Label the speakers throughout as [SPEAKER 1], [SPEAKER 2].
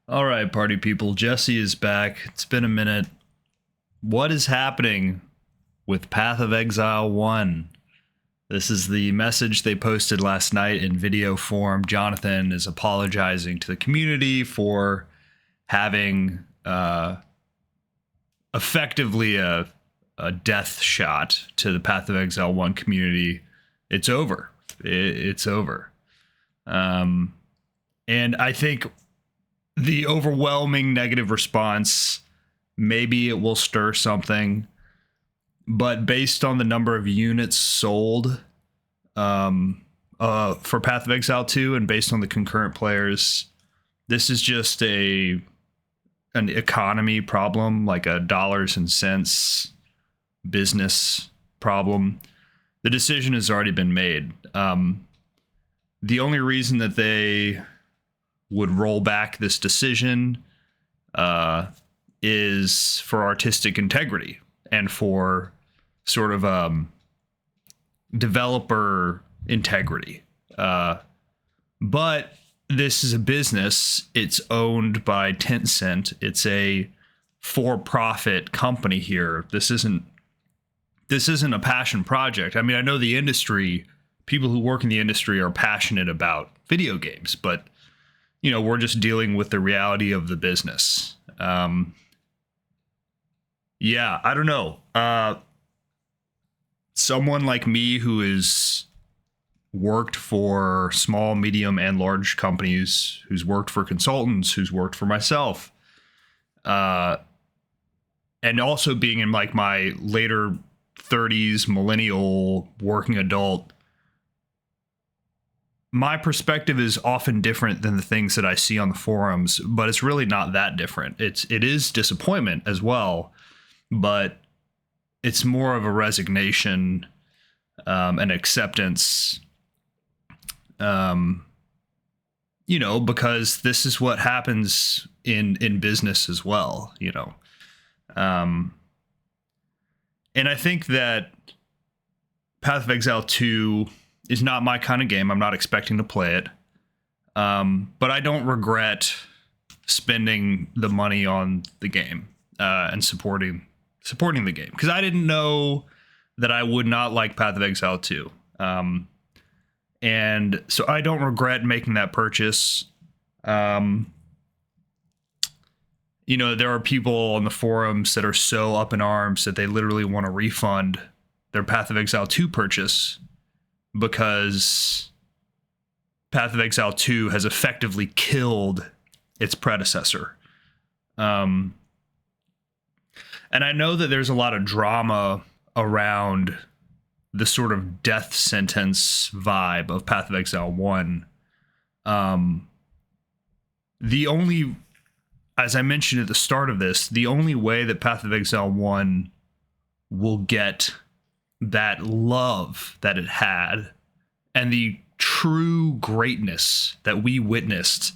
[SPEAKER 1] All right, party people. Jesse is back. It's been a minute. What is happening with Path of Exile 1? This is the message they posted last night in video form. Jonathan is apologizing to the community for having effectively a death shot to the Path of Exile 1 community. It's over. It's over. And I think the overwhelming negative response, maybe it will stir something, but based on the number of units sold for Path of Exile 2 and based on the concurrent players, this is just an economy problem, like a dollars and cents business problem. The decision has already been made. The only reason that they would roll back this decision is for artistic integrity and for sort of developer integrity. But this is a business. It's owned by Tencent. It's a for-profit company here. This isn't a passion project. I mean, I know the industry, people who work in the industry are passionate about video games, but you know, we're just dealing with the reality of the business. Yeah, I don't know. Someone like me who has worked for small, medium, and large companies, who's worked for consultants, who's worked for myself, and also being in like my later 30s, millennial, working adult, my perspective is often different than the things that I see on the forums, but it's really not that different. It is disappointment as well, but it's more of a resignation, and acceptance, you know, because this is what happens in business as well, you know. And I think that Path of Exile 2 is not my kind of game. I'm not expecting to play it. But I don't regret spending the money on the game and supporting the game, because I didn't know that I would not like Path of Exile 2. And so I don't regret making that purchase. You know, there are people on the forums that are so up in arms that they literally want to refund their Path of Exile 2 purchase, because Path of Exile 2 has effectively killed its predecessor. And I know that there's a lot of drama around the sort of death sentence vibe of Path of Exile 1. The only, as I mentioned at the start of this, the only way that Path of Exile 1 will get that love that it had and the true greatness that we witnessed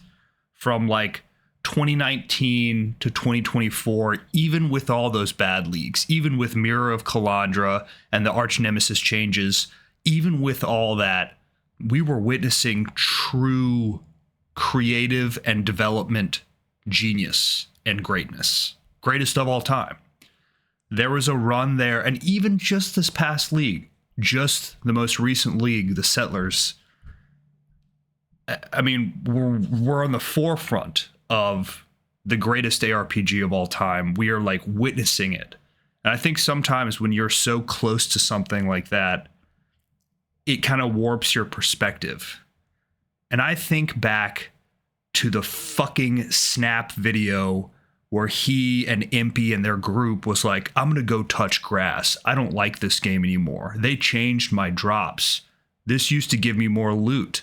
[SPEAKER 1] from like 2019 to 2024, even with all those bad leagues, even with Mirror of Kalandra and the Arch Nemesis changes, even with all that, we were witnessing true creative and development genius and greatness. Greatest of all time. There was a run there, and even just this past league, just the most recent league, the Settlers, I mean, we're on the forefront of the greatest ARPG of all time. We are like witnessing it. And I think sometimes when you're so close to something like that, it kind of warps your perspective. And I think back to the fucking Snap video where he and Impy and their group was like, I'm going to go touch grass. I don't like this game anymore. They changed my drops. This used to give me more loot.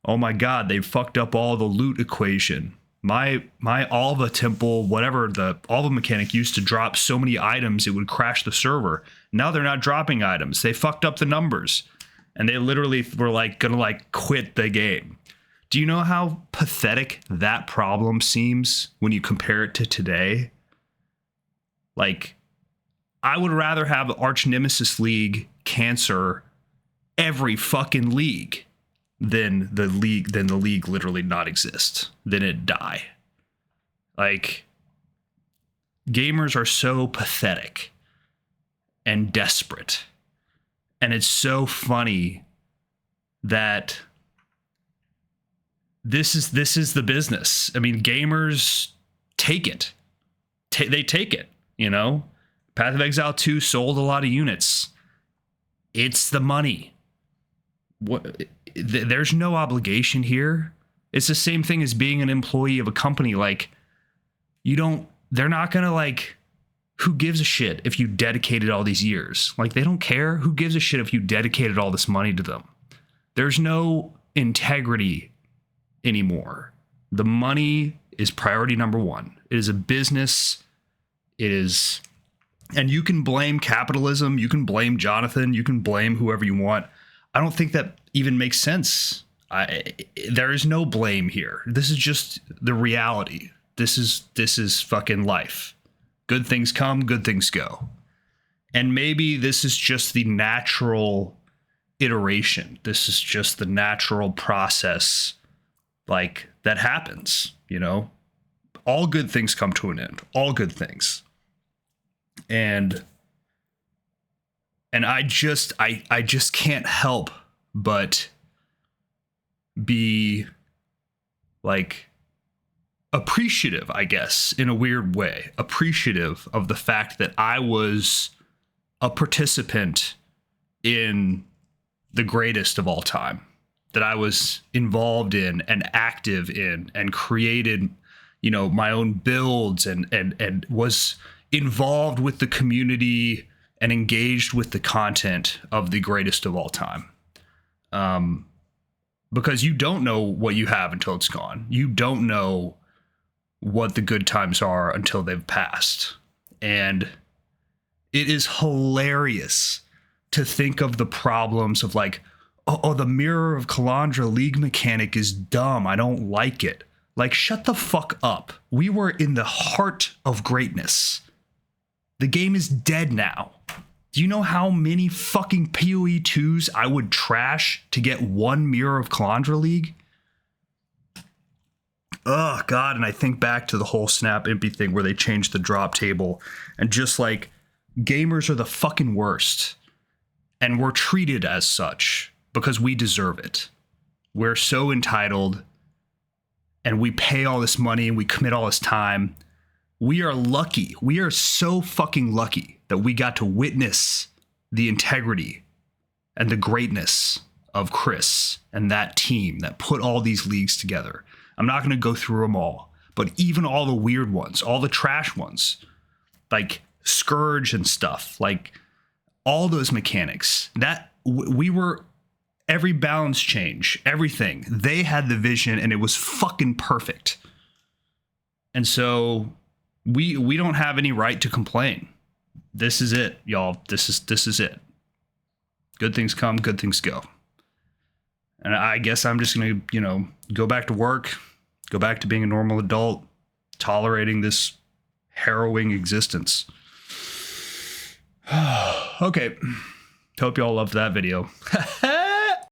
[SPEAKER 1] Oh my God, they fucked up all the loot equation. My Alva temple, whatever, the Alva mechanic used to drop so many items it would crash the server. Now they're not dropping items. They fucked up the numbers. And they literally were like gonna like quit the game. Do you know how pathetic that problem seems when you compare it to today? Like, I would rather have Arch Nemesis League cancer every fucking league than the league literally not exist, than it die. Like, gamers are so pathetic and desperate. And it's so funny that this is the business. I mean, gamers take it. They take it, you know? Path of Exile 2 sold a lot of units. It's the money. There's no obligation here. It's the same thing as being an employee of a company. Like, they're not gonna, like, who gives a shit if you dedicated all these years? Like, they don't care. Who gives a shit if you dedicated all this money to them? There's no integrity anymore. The money is priority number one. It is a business. It is, and you can blame capitalism. You can blame Jonathan. You can blame whoever you want. I don't think that even makes sense. There is no blame here. This is just the reality. This is fucking life. Good things come, good things go. And maybe this is just the natural iteration. This is just the natural process, like, that happens, you know? All good things come to an end. All good things. And I just can't help but be, like, appreciative, I guess, in a weird way, appreciative of the fact that I was a participant in the greatest of all time, that I was involved in and active in and created, you know, my own builds and was involved with the community and engaged with the content of the greatest of all time. Because you don't know what you have until it's gone. You don't know what the good times are until they've passed. And it is hilarious to think of the problems of, like, oh, the Mirror of Calandra League mechanic is dumb. I don't like it. Like, shut the fuck up. We were in the heart of greatness. The game is dead now. Do you know how many fucking PoE 2s I would trash to get one Mirror of Calandra League? Oh, God. And I think back to the whole Snap Impy thing where they changed the drop table. And just, like, gamers are the fucking worst. And we're treated as such because we deserve it. We're so entitled. And we pay all this money and we commit all this time. We are lucky. We are so fucking lucky that we got to witness the integrity and the greatness of Chris and that team that put all these leagues together. I'm not going to go through them all, but even all the weird ones, all the trash ones, like Scourge and stuff, like all those mechanics, that we were every balance change, everything. They had the vision and it was fucking perfect. And so we don't have any right to complain. This is it, y'all. This is it. Good things come, good things go. And I guess I'm just going to, you know, go back to work, go back to being a normal adult, tolerating this harrowing existence. Okay. Hope y'all loved that video.